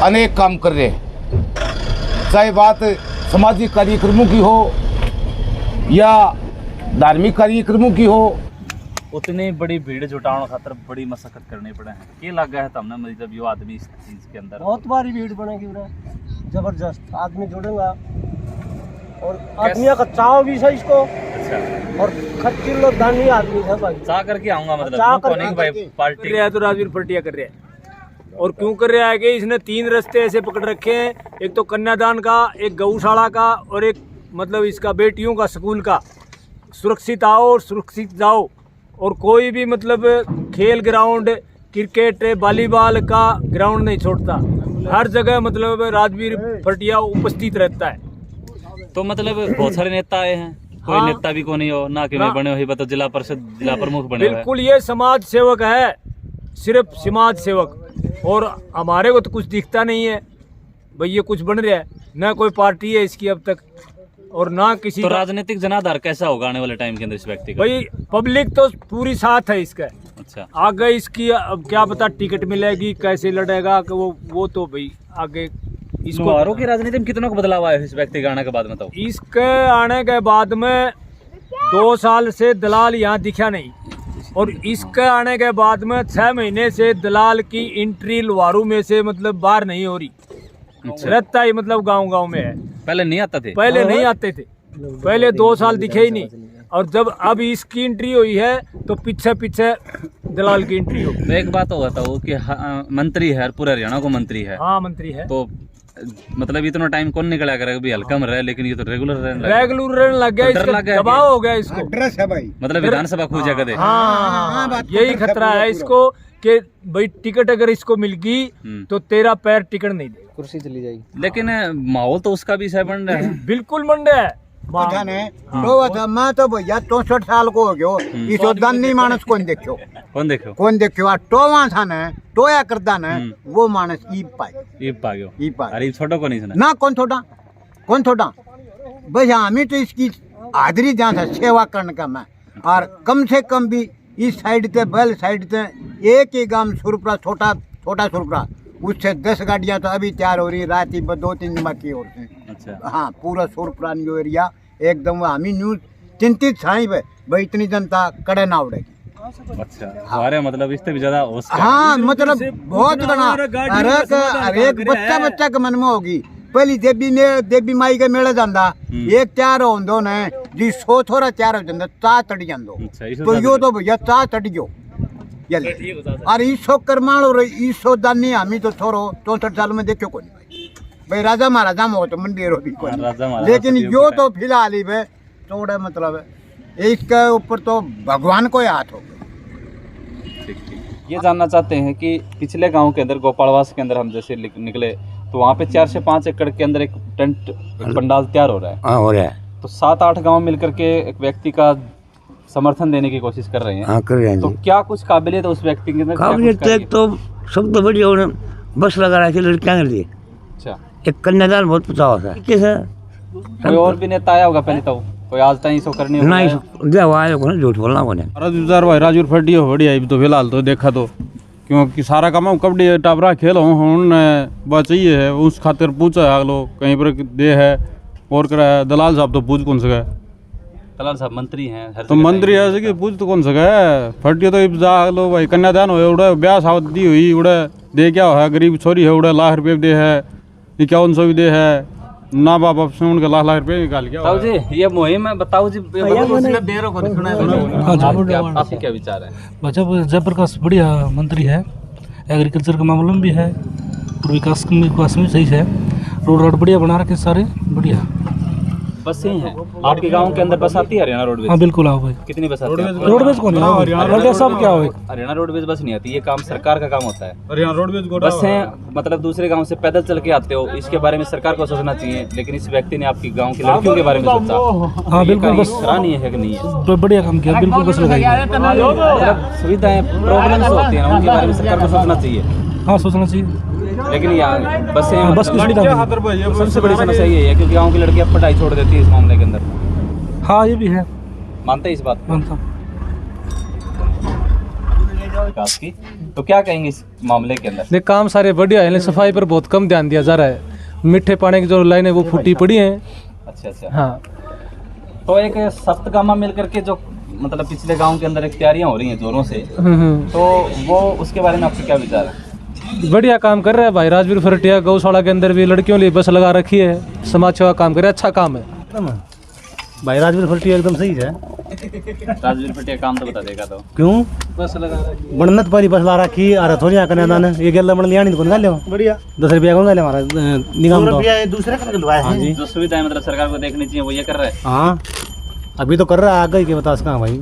अनेक काम कर रहे हैं। चाहे बात सामाजिक कार्यक्रमों की हो या धार्मिक कार्यक्रमों की हो। उतनी बड़ी भीड़ जुटाने खातर बड़ी मशक्कत करनी पड़े हैं। ये लग गया है तब ना जब यो आदमी इस चीज के अंदर बहुत बारी भीड़ बनेगी, जबरदस्त आदमी जुड़ेगा और आदमियों का चाव भी है इसको। अच्छा। और खच्ची लोग दानी आदमी है भाई, चाह करके आऊंगा मतलब भाई पार्टी कर रहा है तो राजवीर फटिया कर रहा है। और क्यों कर रहा है कि इसने 3 रास्ते ऐसे पकड़ रखे हैं, एक तो कन्यादान का, एक गौशाला का और एक मतलब इसका बेटियों का स्कूल का। सुरक्षित आओ और सुरक्षित जाओ। और कोई भी मतलब खेल ग्राउंड, क्रिकेट, वॉलीबॉल का ग्राउंड नहीं छोड़ता। हर जगह मतलब राजवीर फटिया उपस्थित रहता है। तो मतलब बहुत सारे नेता आए हैं, कोई हाँ। नेता भी को नहीं हो ना कि मैं बने हो, ही बता जिला परिषद, जिला प्रमुख बने हुए हैं। बिल्कुल, ये समाज सेवक है, सिर्फ समाज सेवक। और हमारे को तो कुछ दिखता नहीं है भाई, ये कुछ बन रहा है ना, कोई पार्टी है इसकी अब तक, और ना किसी तो का। राजनीतिक जनाधार कैसा होगा आने वाले टाइम के अंदर इस व्यक्ति का? भाई पब्लिक तो पूरी साथ है इसका। अच्छा, आगे इसकी अब क्या पता टिकट मिलेगी, कैसे लड़ेगा, कि वो तो भाई आगे इसको। लोहारों की राजनीति में कितना बदलाव आया इस व्यक्ति के आने के बाद में? तो इसके आने के बाद में 2 साल से दलाल यहाँ दिखा नहीं, और इसके आने के बाद में 6 महीने से दलाल की एंट्री लोहारू में से मतलब बाहर नहीं हो रही। रहता ही मतलब गांव में है। पहले नहीं आता थे? पहले नहीं आते थे, पहले 2 साल दिखे ही नहीं। और जब अब इसकी एंट्री हुई है तो पीछे पीछे दलाल की एंट्री हो। तो एक बात होगा तो कि मंत्री है, पूरे हरियाणा को मंत्री है। हाँ, मंत्री है। तो मतलब इतना टाइम कौन निकला करेगा? भी हल्का में रहे, लेकिन ये तो रेगुलर रहने लग गया, इसका दबाव हो गया इसको। ड्रेस है भाई, मतलब विधानसभा खो जाएगा दे। हाँ, यही खतरा है इसको कि भाई टिकट अगर इसको मिल गई तो तेरा पैर टिकट नहीं दे, कुर्सी चली जाएगी। लेकिन माहौल तो उसका भी सही बन रहा है। बिल्कुल बन रहा है। तो मैं तो भैया 64 साल को हो गयो, इसो दानी मानस कौन देखो आ टोवा था ने टोया करदा ने वो मानस ई पायो अरे छोटो को नहीं सुना ना। कौन थोड़ा भैया हमें तो इसकी आदरी जहाँ था सेवा करने का मैं। और कम से कम भी इस साइड से बल साइड से एक ही गांव सुरपुरा, छोटा सुरपुरा, उससे 10 गाड़ियाँ तो अभी तैयार हो रही, रात ही 2-3 दिन बाकी और से। अच्छा। हाँ, पूरा सुरपुरा न्यू एरिया एकदम हमी न्यूज चिंतित छाई भाई इतनी जनता कड़े ना उड़ेगी। अच्छा, हमारे मतलब इससे भी ज्यादा हो सकता है। हाँ, मतलब बहुत बड़ा हर एक बच्चा के मन में होगी। पहली देवी माई के मेले जांदा, एक त्यार होंदो ने जी 100 थोड़ा त्यार हो जांदा, चा तड़ी जांदो। तो यो तो भैया चा तड़ी गयो और ईसो करमाल और ईसो दानी हमी तो थोरो 64 साल में देखो कोनी भाई राजा महाराजा में हो तो मंदिर हो भी कोनी, लेकिन यो तो फिलहाल ही भाई थोड़ा मतलब है इसके ऊपर तो भगवान को हाथ हो। ये जानना चाहते हैं कि पिछले गांव के अंदर गोपालवास के अंदर हम जैसे निकले तो वहाँ पे 4 से 5 एकड़ के अंदर एक टेंट, एक पंडाल तैयार हो रहा है। हाँ, हो रहा है। तो 7-8 गांव मिलकर के एक व्यक्ति का समर्थन देने की कोशिश कर रहे हैं। हाँ, कर रहे हैं। तो क्या कुछ काबिलियत है उस व्यक्ति के अंदर? काबिलियत तो सब तो बढ़िया, उन्हें बस लगा रखी लड़कियां के लिए। अच्छा, एक कन्यादान बहुत पचाव था। कोई और भी नेता आया होगा पहले? तो कोई आज तक इसको करनी नहीं झूठ बोलना कोने। राजवीर फटिया बढ़िया तो फिलहाल तो देखा तो, क्योंकि सारा काम कबड्डी टाबरा खेल बस चाहिए है, उस खातिर पूछा है लोग कहीं पर दे है और करा है। दलाल साहब तो पूछ कौन सका है? दलाल साहब मंत्री हैं, तो मंत्री है कि पूछ तो कौन सका है? फटिया तो जा लो भाई, कन्यादान हो उड़े, ब्याह शादी हुई उड़े, दे क्या है? गरीब छोरी है उड़े, लाख रुपये दे है, 5100 भी दे है, ना बाप से उनके लाख रुपये निकाल गया। बताओ जी, ये मुहिम है, बताओ जी, आपके क्या विचार है? जयप्रकाश बढ़िया मंत्री है, एग्रीकल्चर के मामलों में भी है और विकास में सही है। रोड बढ़िया बना रखे सारे, बढ़िया। बस ही है आपके गांव के अंदर बस आती है हरियाणा रोडवेज? हाँ बिल्कुल आओ भाई। कितनी बस आती है? रोडवेज कौन है? सब क्या हो? हरियाणा रोडवेज बस नहीं आती, ये काम सरकार का काम होता है। हरियाणा रोडवेज बस है मतलब दूसरे गांव से पैदल चल के आते हो, इसके बारे में सरकार को सोचना चाहिए। लेकिन इस व्यक्ति ने आपकी गांव की लड़कियों के बारे में सोचा। हाँ बिल्कुल, बस सराहनीय है कि नहीं है? बढ़िया काम किया, बिल्कुल बस लगाई। सुविधाएं प्रॉब्लम्स होती है ना, उनके बारे में सरकार को सोचना चाहिए। हाँ, सोचना चाहिए। लेकिन यार बस की सुविधा सबसे बड़ी समस्या ये है क्योंकि गाँव की लड़कियां पढ़ाई छोड़ देती है इस मामले के अंदर। हाँ, ये भी है। मानते हैं इस बात? मानता। विकास की तो क्या कहेंगे इस मामले के अंदर? देख, काम सारे बढ़िया है, सफाई पर बहुत कम ध्यान दिया जा रहा है। मीठे पानी की जो लाइन है वो फूटी पड़ी है। अच्छा। हाँ, तो एक सप्तगामा मिलकर के जो मतलब पिछले गांव के अंदर एक तैयारियां हो रही हैं जोरों से, तो वो उसके बारे में आपके क्या विचार है? बढ़िया काम कर रहा है भाई राजवीर फटिया। गौशाला के अंदर भी लड़कियों लिए बस लगा रखी है, समाज सेवा काम करे, अच्छा काम है भाई। राजवीर फटिया एकदम सही है। राजवीर फटिया काम तो बता देगा। तो क्यों बस लगा रखी बनत पारी बस ला रखी और थोड़ी कन्यादान ये गेल बन लिया नहीं कौन गाले बढ़िया 10 रुपया कौन गाले हमारा निगम तो दूसरे का गलवाया है जी। जो सुविधाएं मतलब सरकार को देखनी चाहिए वो ये कर रहा है। हाँ, अभी तो कर रहा है, आगे के बता सका भाई।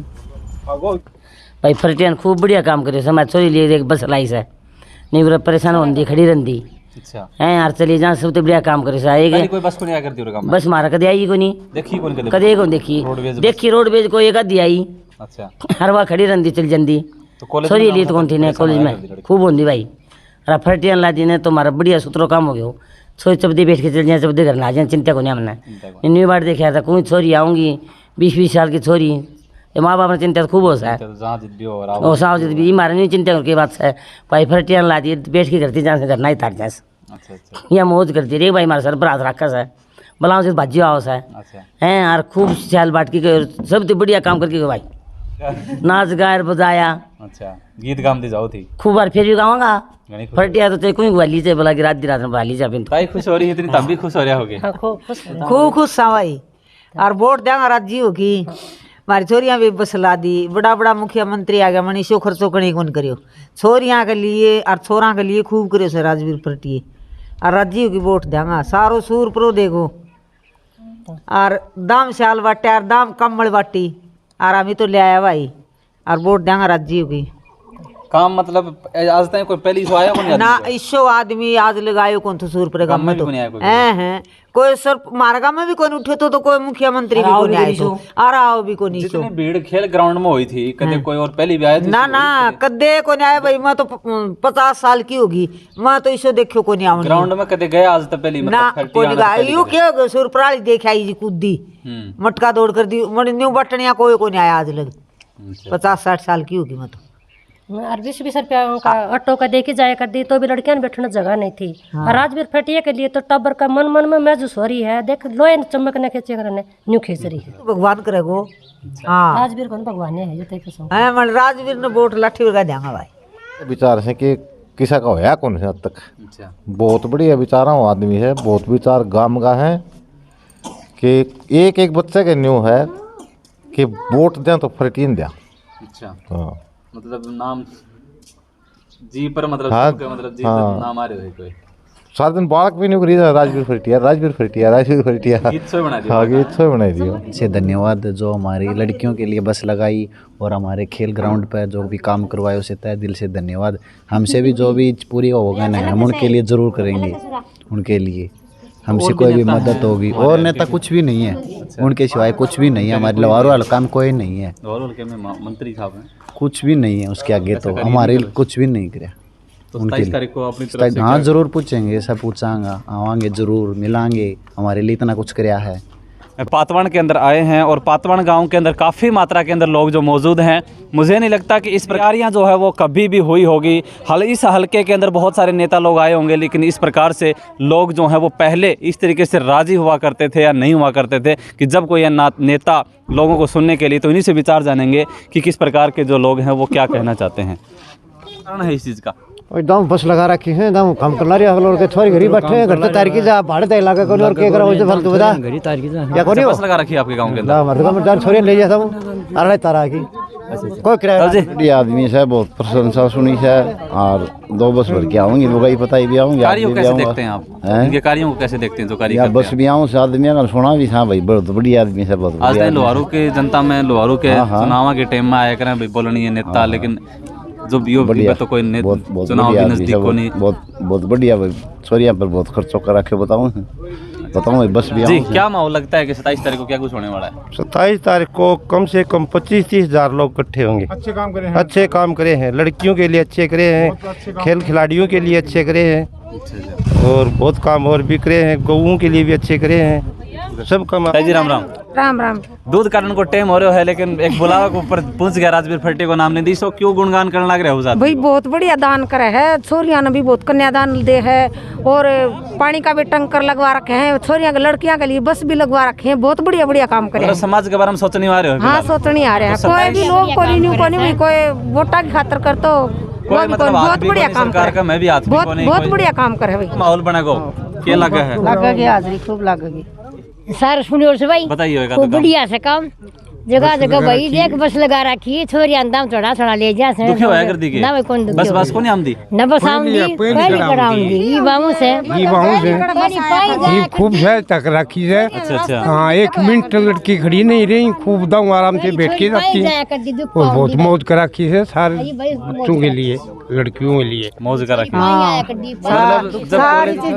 भाई फरटियान खूब बढ़िया काम करे, समाज छोरी लिए एक बस लाई से नहीं पूरा परेशान होती खड़ी रही अच्छा है यार, चलिए जहाँ सब तो बढ़िया काम करे पहले कोई बस को नहीं आया करती होगा काम बस मारा कदे आई को नहीं देखी कौन कदे को देखी रोडवेज को एक आधी आई अच्छा हर बार खड़ी रही चल जल्दी छोरी लिए तो कौन थी नहीं कॉलेज में खूब होती भाई। अरे फरटियान ला दी ने तो हमारा बढ़िया सूत्रों काम हो गया, छोरी चपदी बैठ के चल जाए, चपदी घर ना जाए, चिंता को नहीं हमने न्यू बार देखा था कोई छोरी आऊँगी 20-20 साल की छोरी, ये माँ बाप ने चिंता तो खूब हो सा और साव जिद भी मारे नहीं चिंता करके बात है भाई फरटियान ला दी बैठ के करती जहाँ से करना ही थाक जाए या मौज करती रे भाई हमारे सर पर हाथ रखा है बलाओ से भाजी आओ सा है यार खूब ख्याल बाट की सब तो बढ़िया काम करके भाई नाच गायर बजाया अच्छा गीत गाम दी जाओ थी खूब बार फिर भी गाऊंगा फरटिया तो चाहे कोई ग्वाली से बोला कि रात में बाली जा बिन भाई खुश हो रही है इतनी तब भी खुश हो रहा होगे खूब खुश सा भाई और वोट देंगे राज्य होगी हमारी छोरियाँ भी बस ला दी, बड़ा बड़ा मुख्यमंत्री आ गया मनीषो खर्चो कहीं कौन करियो छोरियाँ के लिए और छोरा के लिए खूब करियो सर राजवीर फरटिए और राज्य की वोट देंगा सारो सूर प्रो देखो और दाम श्याल बाटे और दाम कमल बाटी और अभी तो ले आया भाई और वोट देंगे राज्य की काम मतलब आज तक कोई पहली सो आया कौन ना इसो आदमी आज लगायो कौन तो सूर पर गाँव में तो हैं कोई सर मार्गा में भी कोई उठे तो कोई मुख्यमंत्री भी कोई आए तो आ रहा भी कोई नहीं जितनी भीड़ खेल ग्राउंड में हुई थी कदे कोई और पहली भी आया ना ना कदे को नहीं आया भाई मैं तो 50 साल की होगी मैं तो इसो देखो को नहीं आऊंगी ग्राउंड में कदे गए आज तक पहली ना कोई नहीं यू क्या सूर प्रणाली देखा जी कूदी मटका दौड़ कर दी न्यू बटनिया कोई को नहीं आया आज लग 50-60 साल की होगी मैं तो और 20-20 रुपया का ऑटो का दे के जाया कर दी तो भी लड़कियां ने बैठने जगह नहीं थी। और राजवीर फटिया के लिए तो टब्बर का मन मन में महसूस हो रही है, देख लोहे चमकने खींचे करने न्यू खींच रही है भगवान करेगो। हाँ राजवीर कौन भगवान है ये तो मन राजवीर ने वोट लाठी लगा देंगे भाई। विचार है कि किसा का होया कौन है अब तक बहुत बढ़िया विचारा आदमी है, बहुत विचार गाम का है कि एक एक बच्चे के न्यू है कि वोट दें तो फरटीन दें। अच्छा हाँ मतलब नाम जी पर मतलब हाँ, मतलब जी हाँ, पर नाम आ रहे हो कोई सारा दिन बालक भी नहीं करी राजवीर फरटिया राजवीर फरटिया राजवीर फरटिया गीत सो बना दिया। हाँ गीत सो बना दिया। से धन्यवाद जो हमारी लड़कियों के लिए बस लगाई और हमारे खेल ग्राउंड पर जो भी काम करवाए उसे तहे दिल से धन्यवाद। हमसे भी जो भी पूरी होगा ना हम उनके लिए ज़रूर करेंगे, उनके लिए हमसे कोई भी मदद होगी। और नेता कुछ भी नहीं है उनके सिवाय, कुछ भी नहीं है हमारे लवारो हल्का में कोई नहीं है, मंत्री साहब हैं कुछ भी नहीं है उसके आगे तो हमारे कुछ भी नहीं करे। तो 27 तारीख को अपनी तरफ से हाँ ज़रूर पूछेंगे, सब पूछांगा आवांगे ज़रूर मिलांगे, हमारे लिए इतना कुछ कराया है। पातवान के अंदर आए हैं और पातवान गांव के अंदर काफ़ी मात्रा के अंदर लोग जो मौजूद हैं, मुझे नहीं लगता कि इस प्रकारियाँ जो है वो कभी भी हुई होगी। इस हलके के अंदर बहुत सारे नेता लोग आए होंगे लेकिन इस प्रकार से लोग जो हैं वो पहले इस तरीके से राज़ी हुआ करते थे या नहीं हुआ करते थे कि जब कोई नेता लोगों को सुनने के लिए, तो इन्हीं से विचार जानेंगे कि किस प्रकार के जो लोग हैं वो क्या कहना चाहते हैं। कारण है इस चीज़ का एकदम बस लगा रखी है एकदम काम कर रही है के छोरी घरी बैठे हैं घर तारीख जा भाड़े दे लगा कोन और के करा हो फालतू बता घरी तारीख जा क्या कोनी बस लगा रखी है आपके गांव के अंदर मर्द का मर्दान छोरी ले जाता हूं अरे तारा की कोई किराया जी आदमी से बहुत प्रशंसा सुनी है और 2 बस भर के आऊंगी लोग पता ही भी आऊंगी। कार्यों कैसे देखते हैं आप, इनके कार्यों को कैसे देखते हैं जो कार्य करते हैं? बस भी आऊं से आदमी का सुना भी था भाई बहुत बढ़िया आदमी से बहुत आज लोहारू के जनता में लोहारू के चुनाव के टाइम में आया करें भाई बोलनी है नेता, लेकिन जो बीओ तो कोई चुनाव भी नजदीक को नहीं। बहुत बढ़िया छोरिया पर बहुत खर्चो कर रखे बताऊं बस भी जी। क्या माहौल लगता है कि 27 तारीख को क्या कुछ होने वाला है? 27 तारीख को कम से कम 25-30 हज़ार लोग इकट्ठे होंगे। अच्छे काम करे हैं, लड़कियों के लिए अच्छे करे हैं, खेल खिलाड़ियों के लिए अच्छे करे हैं और बहुत काम और भी करे हैं, गऊओं के लिए भी अच्छे करे हैं, सब काम। जी राम राम राम राम। दूध कारण को टाइम हो रहा है लेकिन एक बुलावा के ऊपर पूछ गया राजवीर फटे को नाम नहीं दी, सो क्यों गुणगान करने लग रहे हो? भाई बहुत बढ़िया दान करे है, छोरियां ने भी बहुत कन्यादान दे है और पानी का भी टंकर लगवा रखे हैं, छोरियां के लड़कियां के लिए बस भी लगवा रखे हैं, बहुत बढ़िया बढ़िया काम करे। समाज के बारे में सोचने आ रहे हो? हाँ सोचने आ रहे हैं, कोई भी लोग कोई वोटा की खातर कर तो बहुत बढ़िया काम करे, मैं भी बहुत बढ़िया काम करे। माहौल बना को क्या लगा है? लगेगी हाजरी खूब लगेगी। सर सुनियो से भाई बताइए खूब बढ़िया से काम जगह जगह भाई देख बस लगा रखी है, छोरी अंदाम चढ़ा चढ़ा ले जा से दुखी होया कर दी के ना भाई कौन बस बस को नहीं आमदी ना बस आमदी पहली कराऊंगी ई बामू से ये खूब है तक रखी है। अच्छा हाँ 1 मिनट लड़की खड़ी नहीं रही, खूब दम आराम से बैठ के रखी और बहुत मौज कर रखी है सारे बच्चों के लिए, लड़कियों के लिए मौज कर रखी। मतलब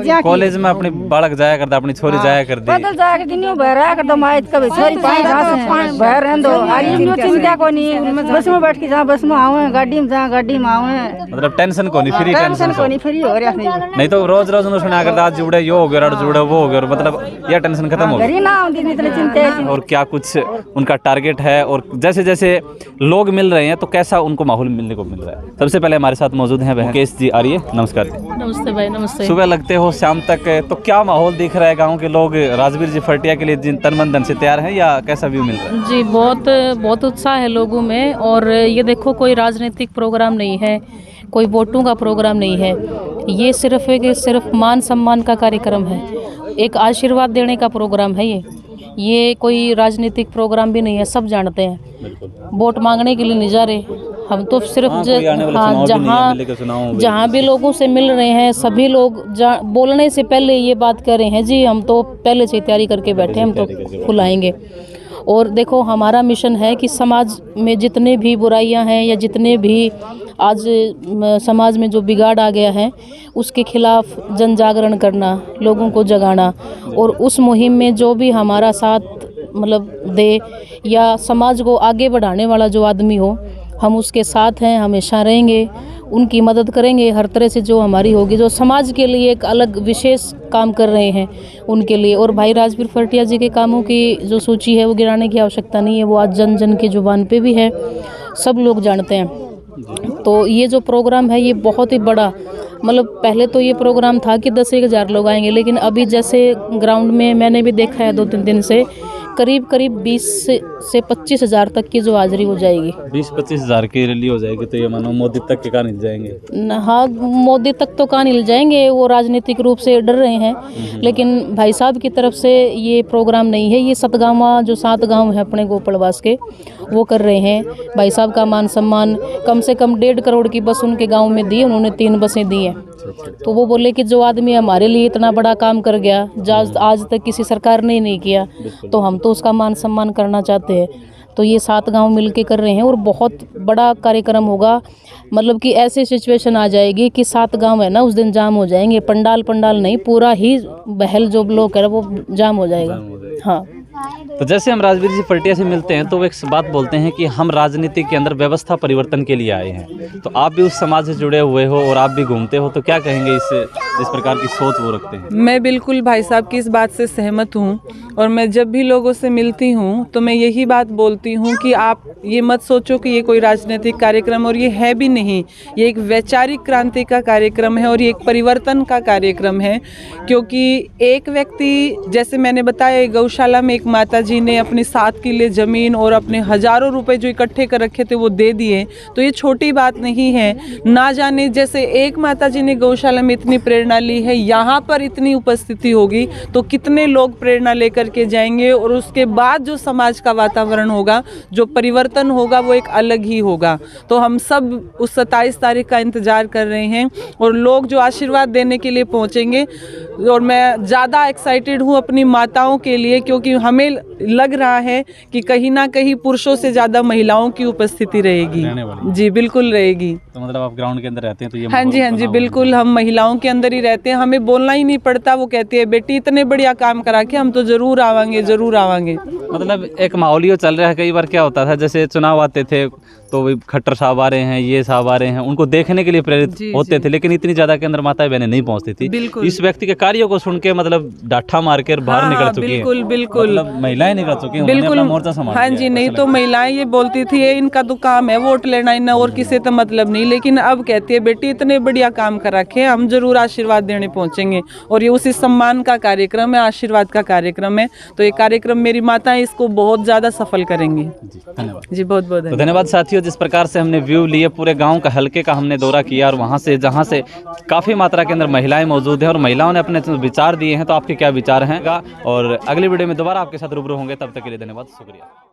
जब कॉलेज में अपनी बालक जाया करता, अपनी छोरी जाया कर दी बदल जाया कर दी बहरा कर दो माइट का छोरी बहर रहन दो आरी चिंता को नहीं, बस में बैठ के जा बस में आवे, गाड़ी में जा गाड़ी में आवे, मतलब टेंशन को नहीं, फ्री टेंशन को नहीं, फ्री हो रहा नहीं तो रोज रोज उन्होंने सुना करता आज जुड़े यो हो गया और जुड़े वो हो गया, मतलब यह टेंशन खत्म हो गई ना आउंदी इतनी चिंता है। और क्या कुछ उनका टारगेट है और जैसे जैसे लोग मिल रहे हैं तो कैसा उनको माहौल मिलने को मिल रहा है। सबसे पहले हमारे साथ मौजूद हैं मुकेश जी, आइए। नमस्कार जी। नमस्ते भाई, नमस्ते। सुबह लगते हो शाम तक, तो क्या माहौल दिख रहा है? गाँव के लोग राजवीर जी फरटिया के लिए तन मन धन से तैयार हैं या कैसा व्यू मिल रहा है? जी बहुत उत्साह है लोगों में। और ये देखो कोई राजनीतिक प्रोग्राम नहीं है, कोई वोटों का प्रोग्राम नहीं है, ये सिर्फ मान सम्मान का कार्यक्रम है, एक आशीर्वाद देने का प्रोग्राम है ये कोई राजनीतिक प्रोग्राम भी नहीं है। सब जानते हैं वोट मांगने के लिए नहीं जा रहे हम, तो सिर्फ जहाँ भी लोगों से मिल रहे हैं सभी लोग बोलने से पहले ये बात कर रहे हैं जी हम तो पहले से तैयारी करके बैठे, हम तो खुलाएंगे। और देखो हमारा मिशन है कि समाज में जितने भी बुराइयां हैं या जितने भी आज समाज में जो बिगाड़ आ गया है उसके खिलाफ जन जागरण करना, लोगों को जगाना, और उस मुहिम में जो भी हमारा साथ मतलब दे या समाज को आगे बढ़ाने वाला जो आदमी हो, हम उसके साथ हैं, हमेशा रहेंगे, उनकी मदद करेंगे हर तरह से जो हमारी होगी, जो समाज के लिए एक अलग विशेष काम कर रहे हैं उनके लिए। और भाई राजवीर फरटिया जी के कामों की जो सूची है वो गिराने की आवश्यकता नहीं है, वो आज जन जन की जुबान पे भी है, सब लोग जानते हैं। तो ये जो प्रोग्राम है ये बहुत ही बड़ा, मतलब पहले तो ये प्रोग्राम था कि 10-1 लोग आएंगे, लेकिन अभी जैसे ग्राउंड में मैंने भी देखा है 2-3 दिन से करीब 20 से 25 हज़ार तक की जो हाजिरी हो जाएगी। 20-25 हज़ार की रैली हो जाएगी, तो ये मानो मोदी तक के कहाँ हिल जाएंगे? हाँ मोदी तक तो कहाँ हिल जाएंगे, वो राजनीतिक रूप से डर रहे हैं, लेकिन भाई साहब की तरफ से ये प्रोग्राम नहीं है, ये 7 गाँव है अपने गोपड़वास के, वो कर रहे हैं। भाई साहब का मान सम्मान, कम से कम 1.5 करोड़ की बस उनके गाँव में दी, उन्होंने 3 बसें दी हैं। तो वो बोले कि जो आदमी हमारे लिए इतना बड़ा काम कर गया आज तक किसी सरकार ने नहीं किया, तो हम तो उसका मान सम्मान करना चाहते हैं। तो ये 7 गांव मिलके कर रहे हैं और बहुत बड़ा कार्यक्रम होगा, मतलब कि ऐसी सिचुएशन आ जाएगी कि 7 गांव है ना उस दिन जाम हो जाएंगे, पंडाल नहीं, पूरा ही बहल जो ब्लॉक है वो जाम हो जाएगा। हाँ, तो जैसे हम राजवीर जी फरटिया से मिलते हैं तो वो एक बात बोलते हैं कि हम राजनीति के अंदर व्यवस्था परिवर्तन के लिए आए हैं, तो आप भी उस समाज से जुड़े हुए हो और आप भी घूमते हो, तो क्या कहेंगे इस प्रकार की सोच वो रखते हैं? मैं बिल्कुल भाई साहब की इस बात से सहमत हूँ, और मैं जब भी लोगों से मिलती हूँ तो मैं यही बात बोलती हूँ कि आप ये मत सोचो कि ये कोई राजनीतिक कार्यक्रम, और ये है भी नहीं, ये एक वैचारिक क्रांति का कार्यक्रम है और ये एक परिवर्तन का कार्यक्रम है। क्योंकि एक व्यक्ति, जैसे मैंने बताया, गौशाला में एक माता जी ने अपनी 7 किले ज़मीन और अपने हज़ारों रुपए जो इकट्ठे कर रखे थे वो दे दिए, तो ये छोटी बात नहीं है। ना जाने जैसे एक माता जी ने गौशाला में इतनी प्रेरणा ली है, यहाँ पर इतनी उपस्थिति होगी तो कितने लोग प्रेरणा लेकर के जाएंगे, और उसके बाद जो समाज का वातावरण होगा, जो परिवर्तन होगा, वो एक अलग ही होगा। तो हम सब उस 27 तारीख का इंतज़ार कर रहे हैं और लोग जो आशीर्वाद देने के लिए पहुँचेंगे, और मैं ज़्यादा एक्साइटेड हूँ अपनी माताओं के लिए, क्योंकि हमें लग रहा है कि कहीं ना कहीं पुरुषों से ज़्यादा महिलाओं की उपस्थिति रहेगी। जी बिल्कुल रहेगी। तो मतलब आप ग्राउंड के अंदर रहते हैं तो ये? हाँ जी बिल्कुल, हम महिलाओं के अंदर ही रहते हैं, हमें बोलना ही नहीं पड़ता। वो कहती है बेटी इतने बढ़िया काम करा के हम तो ज़रूर आवांगे। मतलब एक माहौल चल रहा है। कई बार क्या होता था, जैसे चुनाव आते थे तो खट्टर साहब आ रहे हैं, ये साहब आ रहे हैं, उनको देखने के लिए प्रेरित होते थे, लेकिन इतनी ज्यादा के अंदर माताएं बहनें नहीं पहुंचती थी। इस व्यक्ति के कार्यों को सुन के मतलब डाठा मार कर बाहर निकल चुकी है। बिल्कुल मतलब महिलाएं निकल चुकी हैं, बिल्कुल मोर्चा संभाल। हाँ जी, नहीं तो महिलाएं ये बोलती थी इनका तो काम है वोट लेना, इन्हें और किसी तो मतलब नहीं, लेकिन अब कहती है बेटी इतने बढ़िया काम कर रखे, हम जरूर आशीर्वाद देने पहुंचेंगे। और ये उसी सम्मान का कार्यक्रम है, आशीर्वाद का कार्यक्रम है। तो ये कार्यक्रम मेरी माताएं इसको बहुत ज्यादा सफल करेंगी। धन्यवाद जी, बहुत बहुत धन्यवाद। साथियों, जिस प्रकार से हमने व्यू लिए, पूरे गांव का हल्के का हमने दौरा किया, और वहां से जहां से काफ़ी मात्रा के अंदर महिलाएं मौजूद हैं और महिलाओं ने अपने विचार दिए हैं, तो आपके क्या विचार हैं? और अगली वीडियो में दोबारा आपके साथ रूबरू होंगे, तब तक के लिए धन्यवाद, शुक्रिया।